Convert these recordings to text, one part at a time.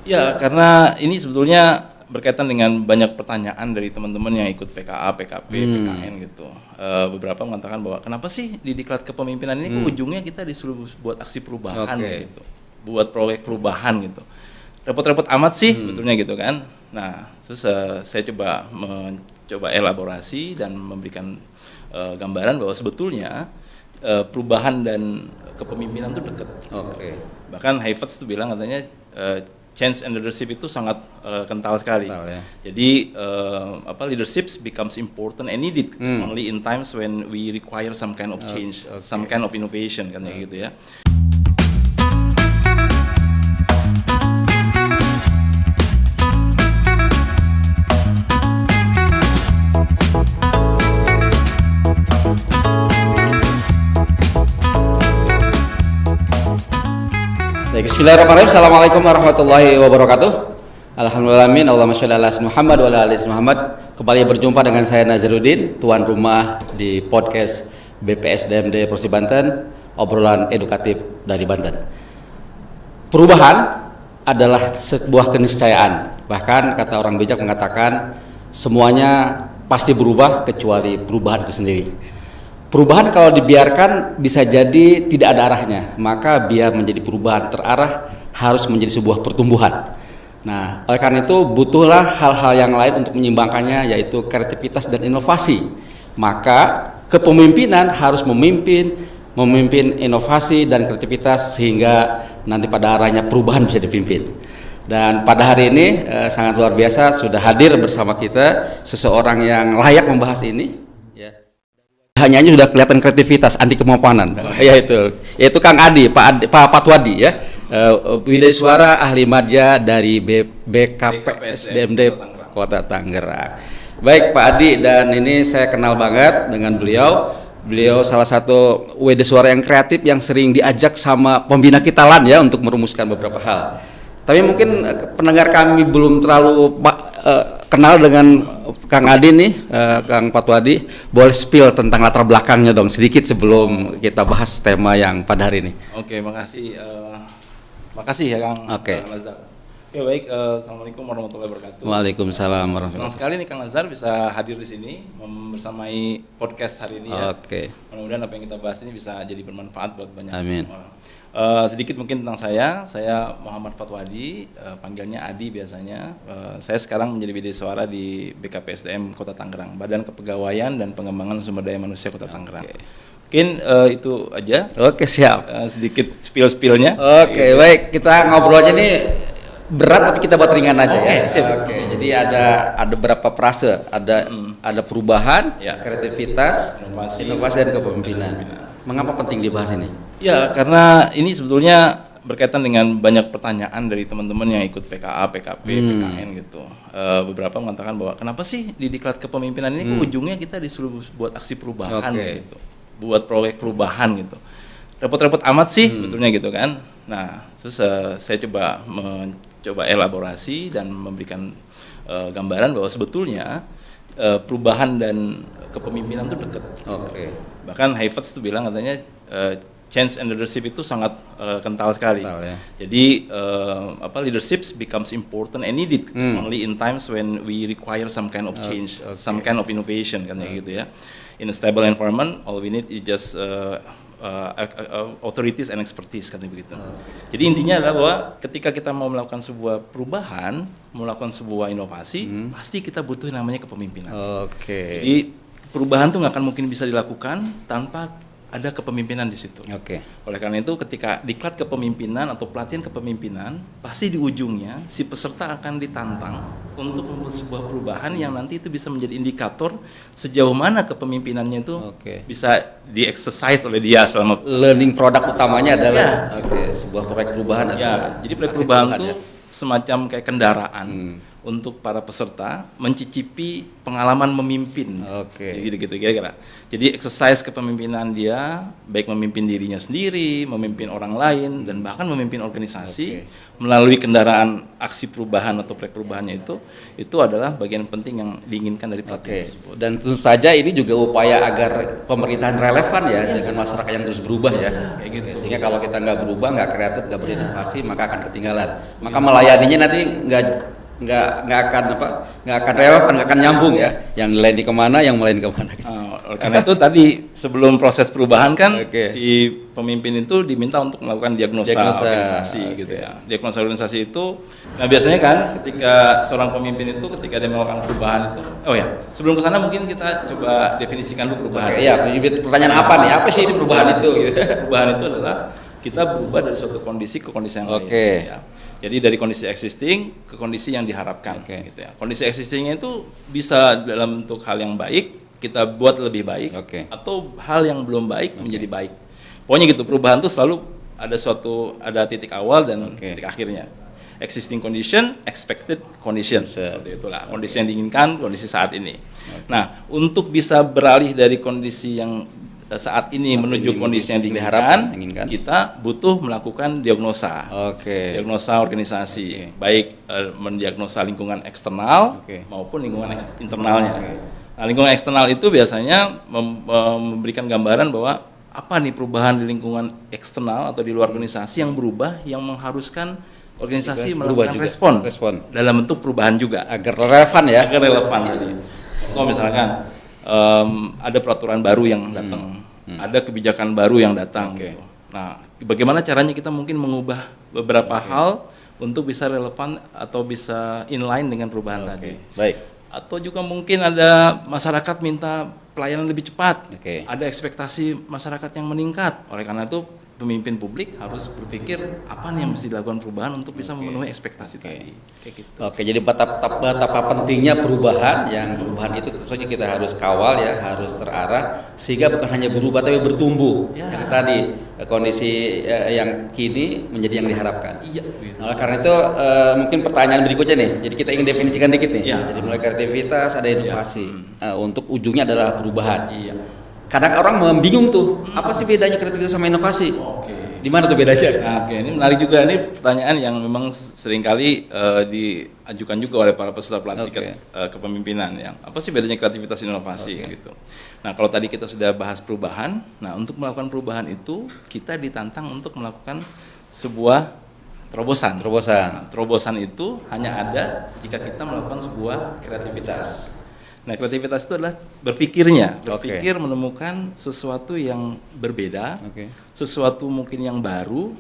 Ya, karena ini sebetulnya berkaitan dengan banyak pertanyaan dari teman-teman yang ikut PKA, PKP, PKN gitu. Beberapa mengatakan bahwa kenapa sih di diklat kepemimpinan ini kok ujungnya kita disuruh buat aksi perubahan gitu, buat proyek perubahan gitu. Repot-repot amat sih sebetulnya gitu kan. Nah, terus saya mencoba elaborasi dan memberikan gambaran bahwa sebetulnya perubahan dan kepemimpinan itu dekat. Bahkan Havertz tuh bilang katanya change and leadership itu sangat kental sekali. Ya. Jadi leadership becomes important and needed only in times when we require some kind of change, some kind of innovation kan gitu ya. Bismillahirrahmanirrahim. Assalamualaikum warahmatullahi wabarakatuh. Alhamdulillahirrahmanirrahim. Allahumma sholli ala Muhammad wa ala ali Muhammad. Kembali berjumpa dengan saya Nazaruddin, tuan rumah di podcast BPSDMD Provinsi Banten, obrolan edukatif dari Banten. Perubahan adalah sebuah keniscayaan. Bahkan kata orang bijak mengatakan semuanya pasti berubah kecuali perubahan itu sendiri. Perubahan kalau dibiarkan bisa jadi tidak ada arahnya, maka biar menjadi perubahan terarah harus menjadi sebuah pertumbuhan. Nah, oleh karena itu butuhlah hal-hal yang lain untuk menyimbangkannya, yaitu kreativitas dan inovasi. Maka kepemimpinan harus memimpin inovasi dan kreativitas sehingga nanti pada arahnya perubahan bisa dipimpin. Dan pada hari ini sangat luar biasa sudah hadir bersama kita seseorang yang layak membahas ini. Hanya sudah kelihatan kreativitas, anti kemapanan, yaitu Kang Adi, Pak Patwadi ya, Widesuara ahli madya dari BKPSDMD Kota Tangerang. Baik Pak Adi, dan ini saya kenal banget dengan beliau. Beliau salah satu Widesuara yang kreatif yang sering diajak sama pembina kita ya untuk merumuskan beberapa hal. Tapi mungkin pendengar kami belum terlalu kenal dengan Kang Adi nih, Kang Patwadi, boleh spill tentang latar belakangnya dong sedikit sebelum kita bahas tema yang pada hari ini. Oke, makasih ya Kang Lazar. Oke, baik, assalamualaikum warahmatullahi wabarakatuh. Waalaikumsalam warahmatullahi wabarakatuh. Senang sekali nih Kang Lazar bisa hadir di sini bersamai podcast hari ini ya. Mudah-mudahan apa yang kita bahas ini bisa jadi bermanfaat buat banyak orang. Sedikit mungkin tentang saya Muhammad Patwadi, panggilnya Adi biasanya. Saya sekarang menjadi Widesuara di BKPSDM Kota Tangerang, Badan Kepegawaian dan Pengembangan Sumber Daya Manusia Kota Tangerang. Mungkin itu aja. Oke, siap. Sedikit spill-spillnya. Oke, baik. Kita ngobrolnya nih berat tapi kita buat ringan aja ya. Jadi ada beberapa frase, ada perubahan, kreativitas, inovasi dan kepemimpinan. Mengapa penting dibahas ini? Ya, karena ini sebetulnya berkaitan dengan banyak pertanyaan dari teman-teman yang ikut PKA, PKP, PKN gitu. Beberapa mengatakan bahwa kenapa sih di diklat kepemimpinan ini kok ujungnya kita disuruh buat aksi perubahan gitu, buat proyek perubahan gitu. Repot-repot amat sih sebetulnya gitu kan. Nah, terus saya mencoba elaborasi dan memberikan gambaran bahwa sebetulnya perubahan dan kepemimpinan itu dekat. Bahkan Havertz tuh bilang katanya change and leadership itu sangat kental sekali. Jadi leadership becomes important and needed only in times when we require some kind of change, some kind of innovation kan gitu ya. In a stable environment, all we need is just authorities and expertise kan begitu. Jadi intinya adalah bahwa ketika kita mau melakukan sebuah perubahan, melakukan sebuah inovasi, pasti kita butuh namanya kepemimpinan. Jadi perubahan tuh nggak akan mungkin bisa dilakukan tanpa ada kepemimpinan di situ. Oleh karena itu ketika diklat kepemimpinan atau pelatihan kepemimpinan, pasti di ujungnya si peserta akan ditantang untuk membuat sebuah perubahan yang nanti itu bisa menjadi indikator sejauh mana kepemimpinannya itu bisa di-exercise oleh dia selama learning product utamanya adalah sebuah proyek perubahan. Jadi proyek perubahan itu semacam kayak kendaraan untuk para peserta mencicipi pengalaman memimpin. Oke. Gitu kira-kira. Jadi exercise kepemimpinan dia, baik memimpin dirinya sendiri, memimpin orang lain, dan bahkan memimpin organisasi melalui kendaraan aksi perubahan atau proyek perubahannya itu adalah bagian penting yang diinginkan dari pelatihan tersebut. Dan tentu saja ini juga upaya agar pemerintahan relevan ya dengan masyarakat yang terus berubah ya. Kayak gitu. Sehingga kalau kita nggak berubah, nggak kreatif, nggak berinovasi, maka akan ketinggalan. Maka melayaninya nanti nggak akan relevan, nggak akan nyambung ya. Yang melayani kemana, yang melayani kemana. Gitu. Karena itu tadi sebelum proses perubahan kan si pemimpin itu diminta untuk melakukan diagnosa organisasi gitu ya. Diagnosa organisasi itu, nah biasanya kan ketika seorang pemimpin itu ketika dia melakukan perubahan itu, sebelum ke sana mungkin kita coba definisikan dulu perubahan. Iya, pertanyaan apa nih? Apa sih perubahan itu? Gitu. Perubahan itu adalah kita berubah dari suatu kondisi ke kondisi yang lain. Ya. Jadi dari kondisi existing ke kondisi yang diharapkan. Gitu ya. Kondisi existingnya itu bisa dalam bentuk hal yang baik, kita buat lebih baik, atau hal yang belum baik menjadi baik. Pokoknya gitu, perubahan itu selalu ada titik awal dan titik akhirnya. Existing condition, expected condition. Seperti itulah kondisi yang diinginkan, kondisi saat ini. Nah, untuk bisa beralih dari kondisi yang saat ini menuju kondisi yang diinginkan, kita butuh melakukan diagnosa. Diagnosa organisasi, baik mendiagnosa lingkungan eksternal maupun lingkungan internalnya. Nah, lingkungan eksternal itu biasanya memberikan gambaran bahwa apa nih perubahan di lingkungan eksternal atau di luar organisasi yang berubah, yang mengharuskan organisasi melakukan respon dalam bentuk perubahan juga. Agar relevan ya. Agar relevan tadi. Kalau misalkan ada peraturan baru yang datang, ada kebijakan baru yang datang. Gitu. Nah, bagaimana caranya kita mungkin mengubah beberapa hal untuk bisa relevan atau bisa inline dengan perubahan tadi. Baik. Atau juga mungkin ada masyarakat minta pelayanan lebih cepat, ada ekspektasi masyarakat yang meningkat. Oleh karena itu pemimpin publik harus berpikir apa nih yang mesti dilakukan perubahan untuk bisa memenuhi ekspektasi tadi. Kayak gitu. Jadi betapa pentingnya perubahan, yang perubahan itu tentu saja kita harus kawal ya, harus terarah sehingga bukan hanya berubah tapi bertumbuh. Yang tadi kondisi yang kini menjadi yang diharapkan. Nah, karena itu mungkin pertanyaan berikutnya nih. Jadi kita ingin definisikan dikit nih. Jadi mulai kreativitas, ada inovasi. Untuk ujungnya adalah perubahan. Kadang orang bingung tuh, apa sih bedanya kreativitas sama inovasi? Di mana tuh bedanya? Ini menarik juga, ini pertanyaan yang memang seringkali diajukan juga oleh para peserta pelatihan kepemimpinan. Apa sih bedanya kreativitas dan inovasi gitu? Nah, kalau tadi kita sudah bahas perubahan, nah untuk melakukan perubahan itu kita ditantang untuk melakukan sebuah terobosan. Nah, terobosan itu hanya ada jika kita melakukan sebuah kreativitas. Nah, kreativitas itu adalah berpikir menemukan sesuatu yang berbeda, sesuatu mungkin yang baru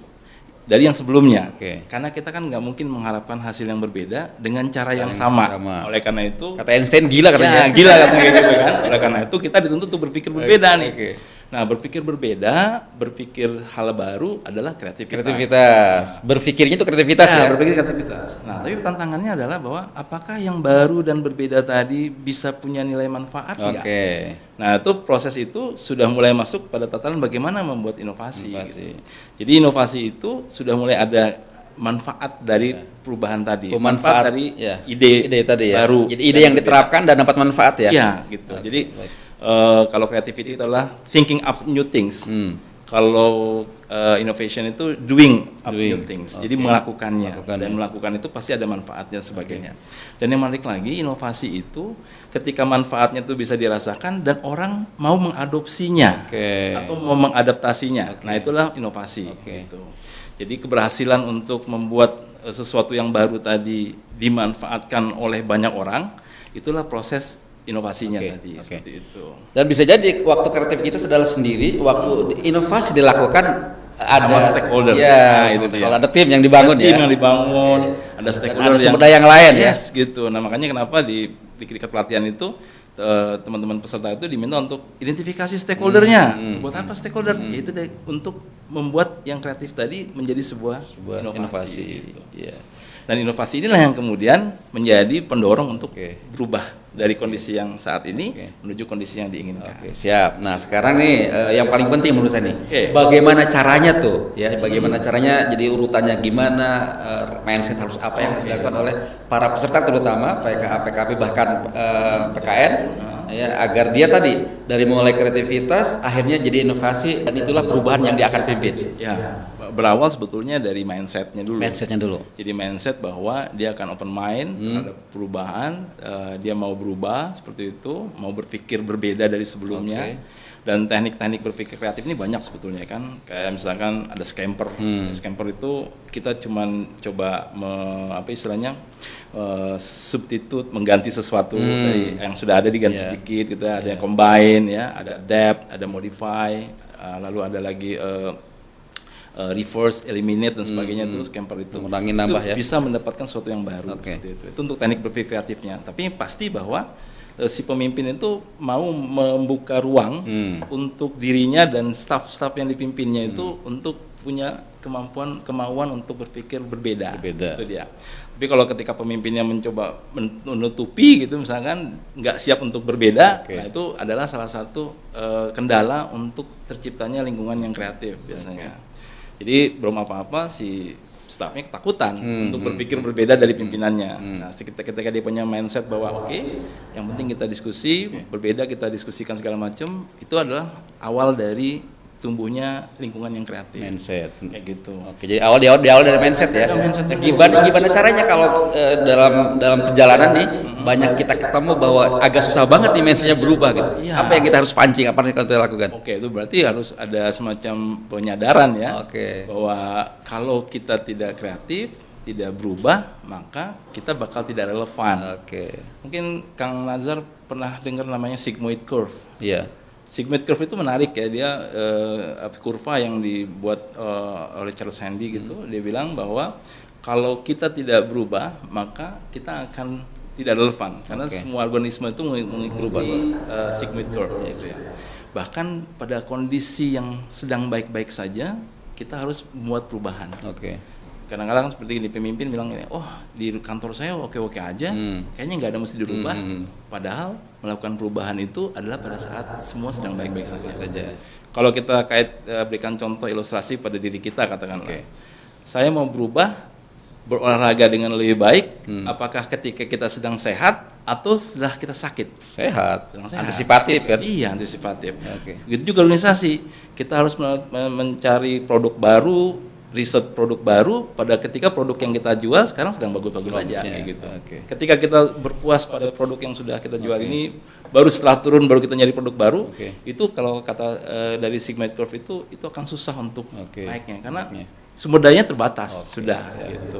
dari yang sebelumnya. Karena kita kan nggak mungkin mengharapkan hasil yang berbeda dengan cara yang sama. Oleh karena itu, kata Einstein gila katanya. Gila katanya gitu kan. Oleh karena itu kita dituntut untuk berpikir berbeda nih. Nah, berpikir berbeda, berpikir hal baru adalah kreativitas. Berpikirnya itu kreativitas ya? Berpikir kreativitas. Nah, tapi tantangannya adalah bahwa apakah yang baru dan berbeda tadi bisa punya nilai manfaat ya? Nah, itu proses itu sudah mulai masuk pada tataran bagaimana membuat inovasi. Gitu. Jadi inovasi itu sudah mulai ada manfaat dari perubahan tadi. Manfaat dari ide tadi baru. Jadi ide yang diterapkan dan dapat manfaat ya? Iya, gitu. Jadi kalau creativity itu adalah thinking of new things. Kalau innovation itu doing new things. Jadi melakukannya. Dan melakukan itu pasti ada manfaatnya sebagainya. Dan yang menarik lagi, inovasi itu ketika manfaatnya itu bisa dirasakan dan orang mau mengadopsinya atau mau mengadaptasinya. Nah, itulah inovasi. Gitu. Jadi keberhasilan untuk membuat sesuatu yang baru tadi dimanfaatkan oleh banyak orang, itulah proses inovasinya tadi seperti itu. Dan bisa jadi waktu kreativitas adalah sendiri, waktu inovasi dilakukan ada stakeholder. Itu kalau ada tim yang dibangun, tim yang dibangun, ada stakeholder ada sumber daya yang lain gitu. Nah, makanya kenapa di tingkat pelatihan itu teman-teman peserta itu diminta untuk identifikasi stakeholdernya. Buat apa stakeholder? Yaitu untuk membuat yang kreatif tadi menjadi sebuah inovasi. Gitu. Dan inovasi inilah yang kemudian menjadi pendorong untuk Oke. berubah dari kondisi yang saat ini Oke. menuju kondisi yang diinginkan. Oke, siap. Nah, sekarang nih yang paling penting menurut saya nih, Oke. bagaimana caranya tuh, ya, bagaimana caranya, jadi urutannya gimana, mindset harus apa yang dilakukan oleh para peserta terutama PKA, PKP bahkan PKN, ya, agar dia tadi dari mulai kreativitas akhirnya jadi inovasi dan itulah perubahan yang dia akan pimpin. Ya, berawal sebetulnya dari mindsetnya dulu. Mindsetnya dulu. Jadi mindset bahwa dia akan open mind terhadap perubahan, dia mau berubah seperti itu, mau berpikir berbeda dari sebelumnya. Oke. Dan teknik-teknik berpikir kreatif ini banyak sebetulnya kan. Kayak misalkan ada scamper. Scamper itu kita cuman coba apa istilahnya substitute, mengganti sesuatu dari yang sudah ada diganti sedikit gitu ya. Ada yang combine ya, ada adapt, ada modify, lalu ada lagi reverse, eliminate dan sebagainya. Terus scamper itu Mengurangi, nambah ya. bisa mendapatkan sesuatu yang baru. Oke. Seperti itu untuk teknik berpikir kreatifnya. Tapi pasti bahwa si pemimpin itu mau membuka ruang untuk dirinya dan staf-staf yang dipimpinnya itu untuk punya kemauan untuk berpikir berbeda. Itu dia. Tapi kalau ketika pemimpinnya mencoba menutupi gitu misalkan nggak siap untuk berbeda, nah itu adalah salah satu kendala untuk terciptanya lingkungan yang kreatif biasanya. Jadi belum apa-apa si stafnya ketakutan untuk berpikir berbeda dari pimpinannya. Nah, ketika dia punya mindset bahwa oke, yang penting kita diskusi, berbeda kita diskusikan segala macam, itu adalah awal dari tumbuhnya lingkungan yang kreatif. Mindset. Kayak gitu. Oke, jadi awal dari mindset ya. Gimana caranya kalau dalam perjalanan nih banyak kita ketemu bahwa agak susah banget nih mindsetnya berubah gitu. Iya. Apa yang kita harus pancing? Apa yang kita lakukan? Oke, itu berarti harus ada semacam penyadaran ya. Oke. Bahwa kalau kita tidak kreatif, tidak berubah, maka kita bakal tidak relevan. Oke. Mungkin Kang Nazar pernah dengar namanya sigmoid curve. Iya. Sigmoid curve itu menarik ya, dia kurva yang dibuat oleh Charles Handy gitu. Dia bilang bahwa kalau kita tidak berubah, maka kita akan tidak relevan karena semua organisme itu mengikuti sigmoid curve gitu ya. Bahkan pada kondisi yang sedang baik-baik saja, kita harus membuat perubahan. Kadang-kadang seperti ini pemimpin bilang ini, oh di kantor saya oke-oke aja, kayaknya nggak ada mesti dirubah. Padahal melakukan perubahan itu adalah pada saat semua sedang baik-baik saja. Kalau kita berikan contoh ilustrasi pada diri kita katakanlah, saya mau berubah berolahraga dengan lebih baik, apakah ketika kita sedang sehat atau setelah kita sakit? Sehat. Antisipatif kan? Iya, antisipatif. Gitu juga organisasi, kita harus mencari produk baru, riset produk baru pada ketika produk yang kita jual sekarang sedang bagus-bagus saja gitu. Ketika kita berpuas pada produk yang sudah kita jual ini, baru setelah turun baru kita nyari produk baru, itu kalau kata dari sigmoid curve itu akan susah untuk naiknya karena sumber dayanya terbatas sudah gitu.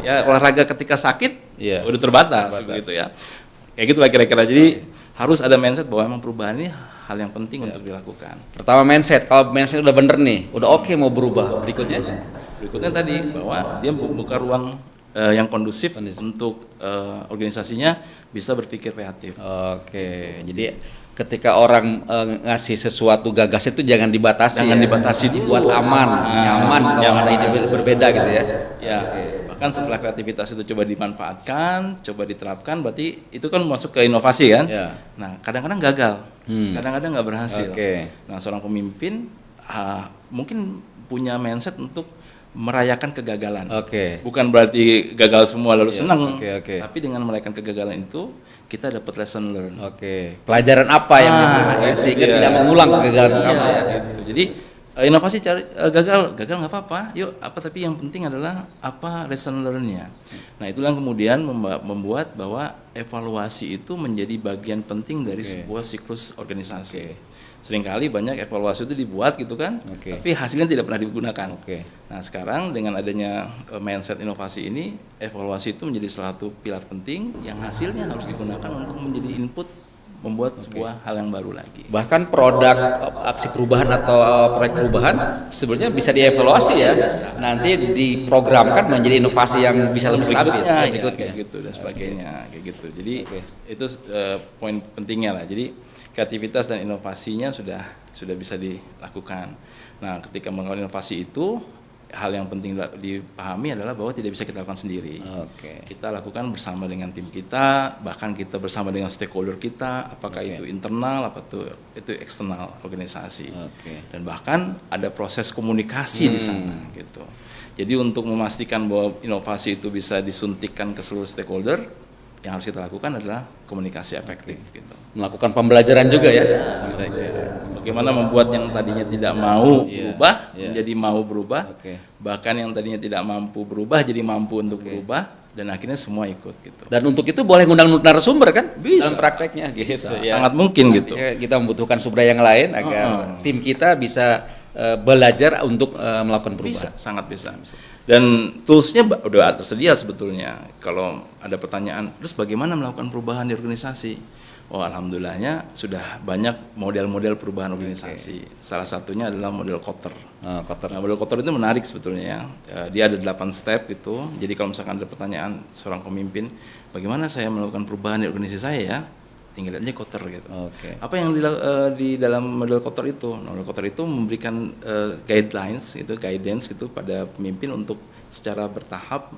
Ya olahraga ketika sakit udah terbatas begitu ya. Kayak gitulah kira-kira. Jadi harus ada mindset bahwa memang perubahan ini hal yang penting untuk dilakukan. Pertama mindset, kalau mindset udah bener nih, udah oke mau berubah. Berikutnya tadi bahwa dia membuka ruang yang kondusif untuk organisasinya bisa berpikir kreatif. Jadi ketika orang ngasih sesuatu gagasan itu jangan dibatasi. Dibuat aman, nyaman kalau ada ide berbeda gitu ya. Bahkan setelah kreativitas itu coba dimanfaatkan, coba diterapkan, berarti itu kan masuk ke inovasi kan. Nah kadang-kadang gagal, kadang-kadang nggak berhasil. Nah seorang pemimpin mungkin punya mindset untuk merayakan kegagalan. Bukan berarti gagal semua lalu senang, tapi dengan merayakan kegagalan itu kita dapat lesson learn. Pelajaran apa yang sehingga tidak mengulang kegagalan sama ya. Gitu. Jadi inovasi gagal nggak apa-apa, yuk tapi yang penting adalah apa lesson learn-nya. Nah itulah yang kemudian membuat bahwa evaluasi itu menjadi bagian penting dari sebuah siklus organisasi. Seringkali banyak evaluasi itu dibuat gitu kan, tapi hasilnya tidak pernah digunakan. Nah sekarang dengan adanya mindset inovasi ini, evaluasi itu menjadi salah satu pilar penting yang hasilnya harus digunakan untuk menjadi input membuat sebuah hal yang baru lagi. Bahkan produk aksi perubahan atau proyek perubahan sebenarnya bisa dievaluasi ya. Nanti diprogramkan menjadi inovasi yang bisa lebih stabil. Kayak gitu dan sebagainya, kayak gitu. Jadi itu poin pentingnya lah. Jadi kreativitas dan inovasinya sudah bisa dilakukan. Nah, ketika melakukan inovasi itu hal yang penting dipahami adalah bahwa tidak bisa kita lakukan sendiri. Oke. Kita lakukan bersama dengan tim kita, bahkan kita bersama dengan stakeholder kita, apakah itu internal, apa itu eksternal organisasi. Dan bahkan ada proses komunikasi di sana gitu. Jadi untuk memastikan bahwa inovasi itu bisa disuntikkan ke seluruh stakeholder, yang harus kita lakukan adalah komunikasi efektif gitu. Melakukan pembelajaran juga ya. Bagaimana membuat yang tadinya tidak mau berubah menjadi mau berubah, bahkan yang tadinya tidak mampu berubah jadi mampu untuk berubah, dan akhirnya semua ikut gitu. Dan untuk itu boleh ngundang narasumber kan? Bisa. Dalam prakteknya gitu. Bisa, Ya. sangat mungkin gitu. Kita membutuhkan sumber yang lain agar tim kita bisa belajar untuk melakukan perubahan. Bisa, sangat bisa. Dan toolsnya udah tersedia sebetulnya. Kalau ada pertanyaan, terus bagaimana melakukan perubahan di organisasi? Oh, alhamdulillahnya sudah banyak model-model perubahan organisasi. Salah satunya adalah model Kotter. Nah, model Kotter itu menarik sebetulnya ya. Dia ada 8 step gitu. Jadi kalau misalkan ada pertanyaan seorang pemimpin, bagaimana saya melakukan perubahan di organisasi saya ya? Tinggal aja Kotter gitu. Apa yang di dalam model Kotter itu? Model Kotter itu memberikan guidelines guidance gitu pada pemimpin untuk secara bertahap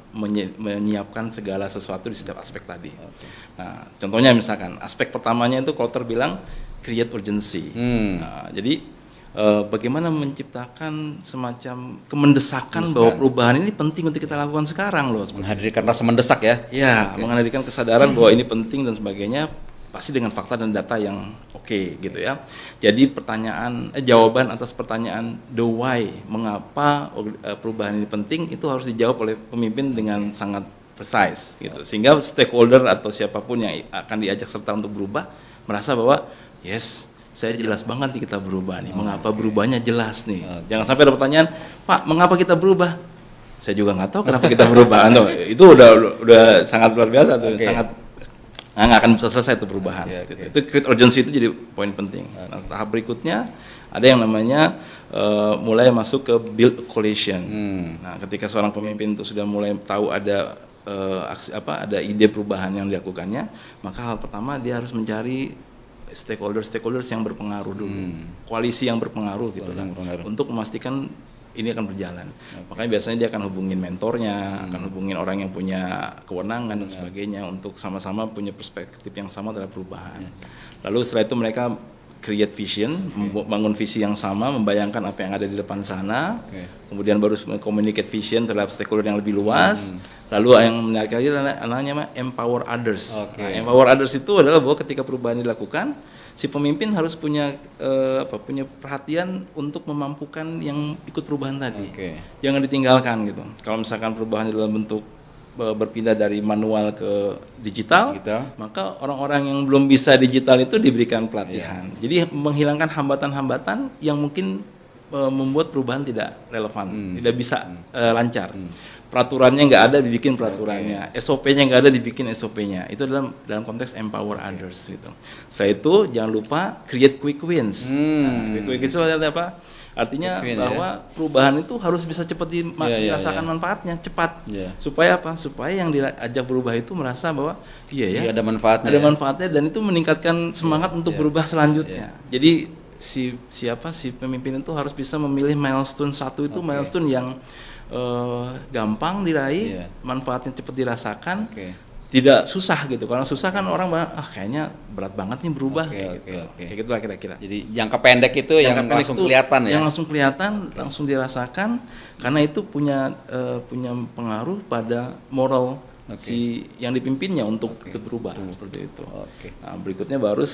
menyiapkan segala sesuatu di setiap aspek tadi. Nah, contohnya misalkan aspek pertamanya itu Kotter bilang create urgency. Nah, jadi bagaimana menciptakan semacam kemendesakan bahwa perubahan ini penting untuk kita lakukan sekarang loh. Menghadirkan rasa mendesak ya? Ya, menghadirkan kesadaran bahwa ini penting dan sebagainya. Pasti dengan fakta dan data yang oke gitu ya. Jadi jawaban atas pertanyaan the why, mengapa perubahan ini penting, itu harus dijawab oleh pemimpin dengan sangat precise gitu. Sehingga stakeholder atau siapapun yang akan diajak serta untuk berubah merasa bahwa yes, saya jelas banget nih kita berubah nih. Mengapa berubahnya jelas nih. Jangan sampai ada pertanyaan, Pak, mengapa kita berubah? Saya juga nggak tahu kenapa kita berubah. Itu udah sangat luar biasa tuh, sangat nggak akan bisa selesai itu perubahan. Itu create urgency itu jadi poin penting. Nah, tahap berikutnya ada yang namanya mulai masuk ke build coalition. Nah, ketika seorang pemimpin itu sudah mulai tahu ada ada ide perubahan yang dilakukannya, maka hal pertama dia harus mencari stakeholders yang berpengaruh dulu, koalisi yang berpengaruh gitu kan, untuk memastikan ini akan berjalan. Makanya biasanya dia akan hubungin mentornya, akan hubungin orang yang punya kewenangan dan sebagainya untuk sama-sama punya perspektif yang sama terhadap perubahan. Lalu setelah itu mereka create vision, membangun visi yang sama, membayangkan apa yang ada di depan sana, kemudian baru communicate vision terhadap stakeholder yang lebih luas. Lalu yang menarik lagi adalah namanya empower others. Nah, empower others itu adalah bahwa ketika perubahan dilakukan, si pemimpin harus punya perhatian untuk memampukan yang ikut perubahan tadi. Jangan ditinggalkan gitu. Kalau misalkan perubahan dalam bentuk berpindah dari manual ke digital, maka orang-orang yang belum bisa digital itu diberikan pelatihan. Jadi menghilangkan hambatan-hambatan yang mungkin membuat perubahan tidak relevan, tidak bisa lancar. Peraturannya nggak ada, dibikin peraturannya. SOP-nya nggak ada, dibikin SOP-nya. Itu dalam konteks empower others gitu. Setelah itu jangan lupa create quick wins. Quick wins itu apa? Artinya bahwa perubahan itu harus bisa cepat dirasakan manfaatnya, cepat. Supaya apa? Supaya yang diajak berubah itu merasa bahwa ada manfaatnya. Ada manfaatnya dan itu meningkatkan semangat untuk berubah selanjutnya. Jadi si pemimpin itu harus bisa memilih milestone satu itu milestone yang gampang diraih, manfaatnya cepat dirasakan, tidak susah gitu. Karena susah kan orang kayaknya berat banget nih berubah kayak gitulah kira-kira. Jadi jangka pendek itu yang langsung kelihatan ya. Yang langsung kelihatan, langsung dirasakan karena itu punya pengaruh pada moral si yang dipimpinnya untuk ikut berubah seperti itu. Nah, berikutnya baru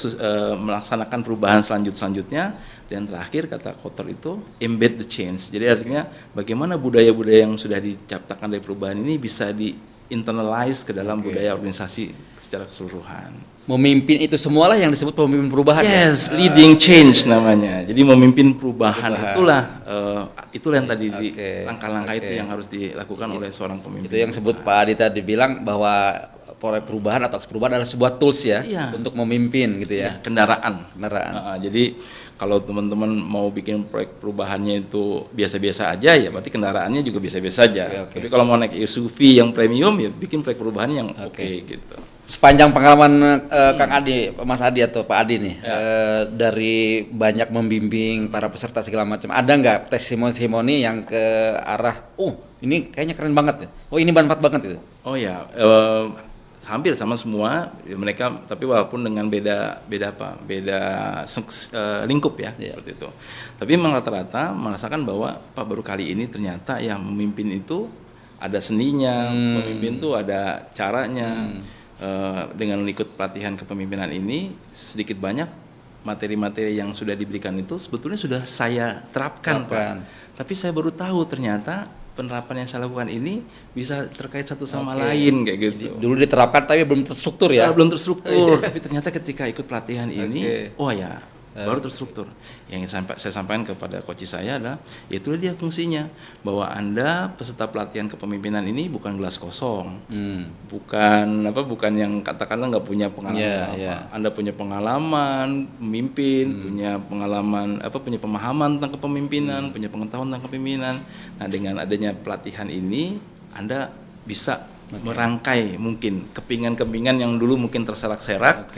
melaksanakan perubahan selanjutnya dan terakhir kata Kotter itu embed the change. Jadi artinya bagaimana budaya-budaya yang sudah diciptakan dari perubahan ini bisa internalize ke dalam budaya organisasi secara keseluruhan. Memimpin itu semualah yang disebut pemimpin perubahan. Yes, leading change namanya. Jadi memimpin perubahan. Itulah yang tadi langkah-langkah itu yang harus dilakukan oleh seorang pemimpin. Itu yang sebut Pak Adi tadi bilang bahwa proyek perubahan atau perubahan adalah sebuah tools ya, Iya. untuk memimpin gitu ya. Kendaraan. Kendaraan. Jadi kalau teman-teman mau bikin proyek perubahannya itu biasa-biasa aja, ya berarti kendaraannya juga biasa-biasa aja. Oke. Tapi kalau mau naik SUV yang premium, ya bikin proyek perubahan yang oke gitu. Sepanjang pengalaman Kang Adi, Mas Adi atau Pak Adi nih, dari banyak membimbing para peserta segala macam, ada nggak testimoni yang ke arah, ini kayaknya keren banget ya, ini bermanfaat banget itu? Oh ya, hampir sama semua ya, mereka, tapi walaupun dengan beda lingkup ya, seperti itu. Tapi memang rata-rata merasakan bahwa Pak baru kali ini ternyata yang memimpin itu ada seninya, memimpin itu ada caranya. Dengan ikut pelatihan kepemimpinan ini, sedikit banyak materi-materi yang sudah diberikan itu sebetulnya sudah saya terapkan, Pak. Tapi saya baru tahu ternyata penerapan yang saya lakukan ini bisa terkait satu sama lain kayak gitu. Dulu diterapkan tapi belum terstruktur ya? Belum terstruktur, tapi ternyata ketika ikut pelatihan ini, baru terstruktur. Yang saya sampaikan kepada coach saya adalah, itulah dia fungsinya, bahwa Anda peserta pelatihan kepemimpinan ini bukan gelas kosong, bukan yang katakanlah nggak punya pengalaman Anda punya pengalaman memimpin, punya pengalaman punya pemahaman tentang kepemimpinan, punya pengetahuan tentang kepemimpinan. Nah, dengan adanya pelatihan ini Anda bisa merangkai mungkin kepingan-kepingan yang dulu mungkin terserak-serak,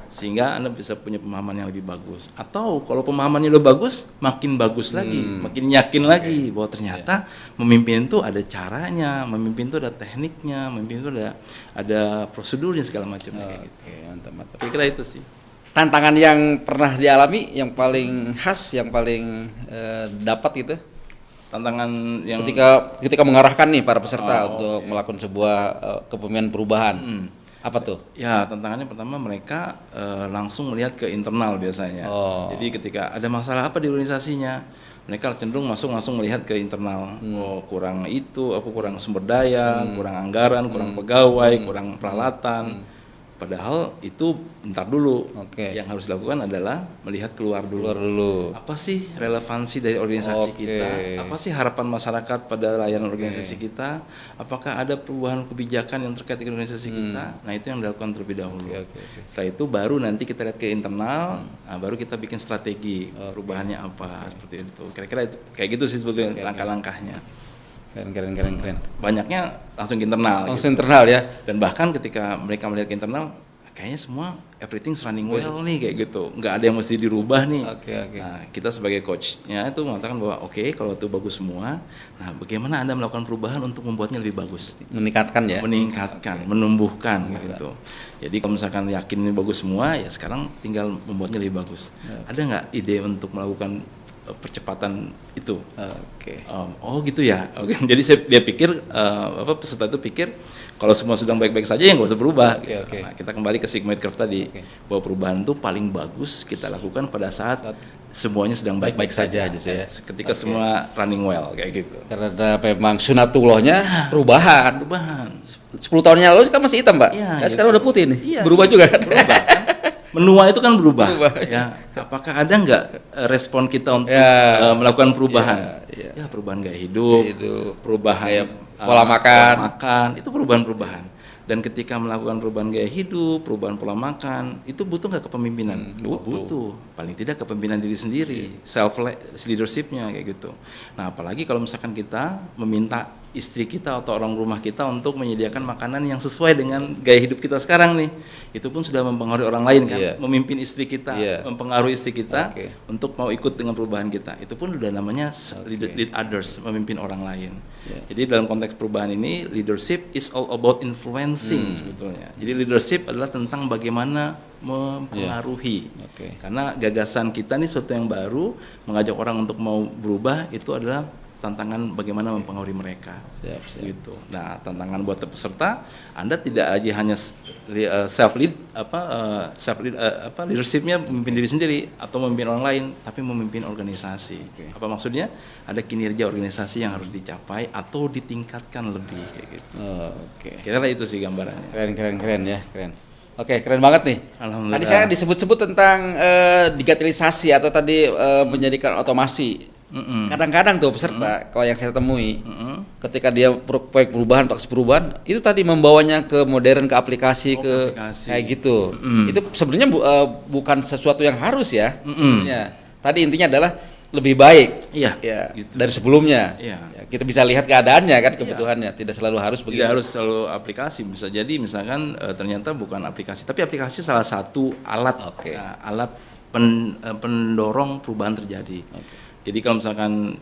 sehingga Anda bisa punya pemahaman yang lebih bagus. Atau kalau pemahamannya udah bagus, makin bagus lagi, makin yakin lagi bahwa ternyata memimpin itu ada caranya, memimpin itu ada tekniknya, memimpin itu ada prosedurnya segala macam kayak gitu. Mantap. Kira-kira itu sih. Tantangan yang pernah dialami, yang paling khas, yang paling dapat gitu? Tantangan yang ketika mengarahkan nih para peserta untuk melakukan sebuah kepemimpinan perubahan. Apa tuh? Ya, tantangannya pertama mereka langsung melihat ke internal biasanya. Jadi ketika ada masalah apa di organisasinya, mereka cenderung langsung melihat ke internal. Kurang itu, kurang sumber daya, kurang anggaran, kurang pegawai, kurang peralatan. Padahal itu bentar dulu. Yang harus dilakukan adalah melihat keluar dulu. Apa sih relevansi dari organisasi kita? Apa sih harapan masyarakat pada layanan organisasi kita? Apakah ada perubahan kebijakan yang terkait dengan organisasi kita? Nah, itu yang dilakukan terlebih dahulu. Setelah itu baru nanti kita lihat ke internal, baru kita bikin strategi perubahannya apa, seperti itu. Kira-kira itu kayak gitu sih sebetulnya langkah-langkahnya. Keren. Banyaknya langsung ke internal. Internal ya. Dan bahkan ketika mereka melihat ke internal, kayaknya semua everything's running well nih kayak gitu. Nggak ada yang mesti dirubah nih. Nah, kita sebagai coachnya itu mengatakan bahwa kalau itu bagus semua, nah bagaimana Anda melakukan perubahan untuk membuatnya lebih bagus? Meningkatkan, menumbuhkan gitu. Jadi kalau misalkan yakin ini bagus semua, ya sekarang tinggal membuatnya lebih bagus. Ada nggak ide untuk melakukan percepatan itu? Gitu ya. Jadi dia pikir peserta itu pikir kalau semua sedang baik-baik saja ya nggak usah berubah. Nah, kita kembali ke sigmoid curve tadi, bahwa perubahan itu paling bagus kita lakukan pada saat semuanya sedang baik-baik saja. Ketika semua running well kayak gitu. Karena memang sunatullahnya perubahan. 10 tahun yang lalu kan masih hitam, Pak. Sekarang udah putih nih. Berubah juga kan? Berubah kan? Menua itu kan berubah. Ya. Apakah ada nggak respon kita untuk melakukan perubahan? Perubahan gaya hidup, perubahan pola makan, itu perubahan-perubahan. Dan ketika melakukan perubahan gaya hidup, perubahan pola makan, itu butuh nggak kepemimpinan? Butuh. Paling tidak kepemimpinan diri sendiri, self leadership-nya kayak gitu. Nah, apalagi kalau misalkan kita meminta istri kita atau orang rumah kita untuk menyediakan makanan yang sesuai dengan gaya hidup kita sekarang nih, itu pun sudah mempengaruhi orang lain kan. Memimpin istri kita, mempengaruhi istri kita untuk mau ikut dengan perubahan kita, itu pun udah namanya lead others, memimpin orang lain. Jadi dalam konteks perubahan ini, leadership is all about influencing sebetulnya. Jadi leadership adalah tentang bagaimana mempengaruhi. Karena gagasan kita nih sesuatu yang baru, mengajak orang untuk mau berubah, itu adalah tantangan bagaimana mempengaruhi mereka. Gitu. Nah, tantangan buat peserta, Anda tidak aja hanya leadershipnya memimpin diri sendiri atau memimpin orang lain, tapi memimpin organisasi. Apa maksudnya? Ada kinerja organisasi yang harus dicapai atau ditingkatkan lebih kayak gitu. Kira-kira itu sih gambarannya. Keren ya. Keren banget nih. Alhamdulillah. Tadi saya disebut-sebut tentang digitalisasi atau tadi menjadikan otomasi. Kadang-kadang tuh peserta, kalau yang saya temui, ketika dia proyek perubahan atau aksi perubahan itu tadi membawanya ke modern, ke aplikasi, kayak gitu. Itu sebenarnya bukan sesuatu yang harus ya sebenarnya. Tadi intinya adalah lebih baik ya gitu. Dari sebelumnya. Ya, kita bisa lihat keadaannya kan, kebutuhannya. Tidak selalu harus begitu. Tidak harus selalu aplikasi, bisa jadi misalkan ternyata bukan aplikasi, tapi aplikasi salah satu alat alat pendorong perubahan terjadi. Jadi kalau misalkan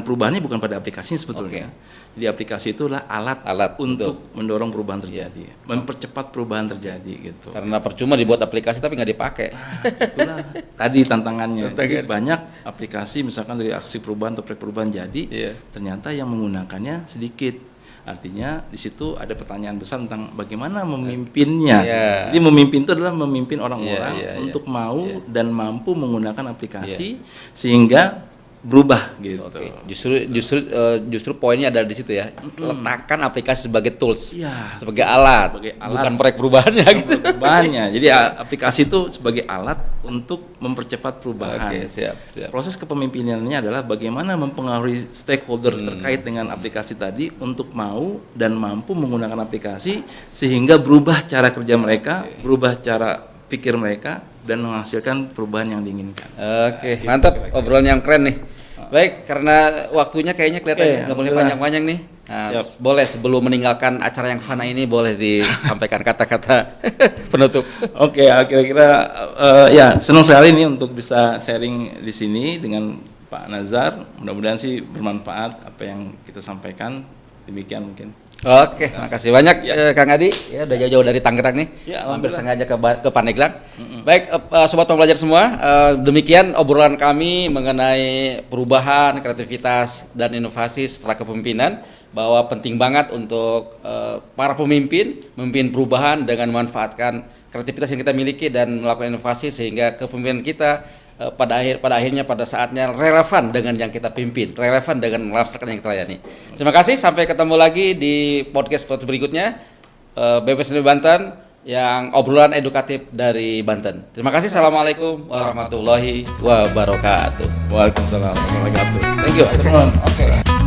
perubahannya bukan pada aplikasinya sebetulnya. Jadi aplikasi itulah alat untuk mendorong perubahan terjadi, mempercepat perubahan terjadi gitu. Karena percuma dibuat aplikasi tapi nggak dipakai. Itulah tadi tantangannya. Jadi banyak aplikasi misalkan dari aksi perubahan atau proyek perubahan jadi, ternyata yang menggunakannya sedikit. Artinya di situ ada pertanyaan besar tentang bagaimana memimpinnya. Jadi memimpin itu adalah memimpin orang-orang untuk mau dan mampu menggunakan aplikasi sehingga berubah gitu. Justru poinnya ada di situ ya. Letakkan aplikasi sebagai tools, sebagai alat, bukan proyek perubahannya gitu. Perubahannya. Jadi aplikasi itu sebagai alat untuk mempercepat perubahan. Siap. Proses kepemimpinannya adalah bagaimana mempengaruhi stakeholder terkait dengan aplikasi tadi untuk mau dan mampu menggunakan aplikasi sehingga berubah cara kerja mereka, berubah cara pikir mereka dan menghasilkan perubahan yang diinginkan. Mantap, obrolan yang keren nih. Baik, karena waktunya kayaknya kelihatannya nggak boleh panjang-panjang nih. Nah, boleh sebelum meninggalkan acara yang fana ini boleh disampaikan kata-kata penutup. Kira-kira ya senang sekali nih untuk bisa sharing di sini dengan Pak Nazar. Mudah-mudahan sih bermanfaat apa yang kita sampaikan. Demikian mungkin. Makasih banyak Kang Adi. Ya udah jauh-jauh dari Tangerang nih. Hampir sengaja ke Pandeglang. Baik, sobat pembelajar semua, demikian obrolan kami mengenai perubahan, kreativitas dan inovasi setelah kepemimpinan, bahwa penting banget untuk para pemimpin memimpin perubahan dengan memanfaatkan kreativitas yang kita miliki dan melakukan inovasi sehingga kepemimpinan kita pada saatnya relevan dengan yang kita pimpin, relevan dengan melaksanakan yang kita layani. Terima kasih, sampai ketemu lagi di podcast berikutnya. BPSNB Banten yang obrolan edukatif dari Banten. Terima kasih. Assalamualaikum warahmatullahi wabarakatuh. Waalaikumsalam warahmatullahi wabarakatuh. Thank you.